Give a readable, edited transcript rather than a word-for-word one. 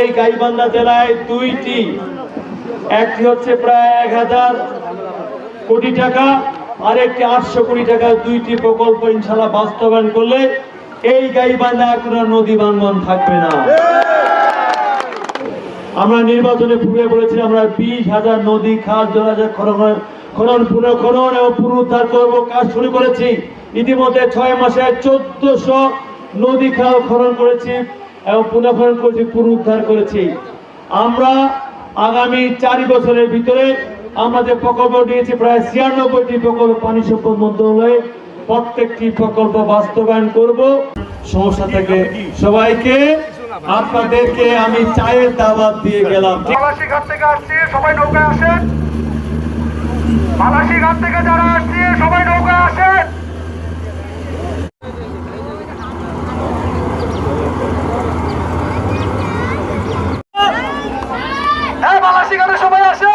এই গাইবান্ধা জেলায় দুইটি, একটি হচ্ছে প্রায় 1000 কোটি টাকা, আর একটি 800 কোটি টাকা, দুইটি প্রকল্প ইনশাআল্লাহ বাস্তবায়ন করলে এই গাইবান্ধা কোনো নদী ভাঙ্গন থাকবে না। আমরা নির্বাচনে পূর্বে বলেছি আমরা 20,000 নদী খাল জলাশয় খনন পুনঃখনন এবং পুনরুদ্ধার করব, কাজ শুরু করেছি। ইতিমধ্যে 6 মাসে 1400 নদী খাল খনন করেছি এবং পুনঃখনন করেছি, পুনরুদ্ধার করেছি। আমরা আগামী 4 বছরের ভিতরে আমরা যে প্রকল্প নিয়েছি প্রায় 96টি প্রকল্প পানি সম্পদ মন্ত্রণালয়ে, প্রত্যেকটি প্রকল্প বাস্তবায়ন করব। সমস্যা থেকে সবাইকে, আপনাদেরকে আমি চায়ের দাওয়াত দিয়ে গেলাম। বালাসীঘাট থেকে আসছি, সবাই নৌকায় আসেন। বালাসীঘাট থেকে যারা আসছি সবাই নৌকায় আসেন। হ্যাঁ, বালাসীঘাটে সবাই আসেন।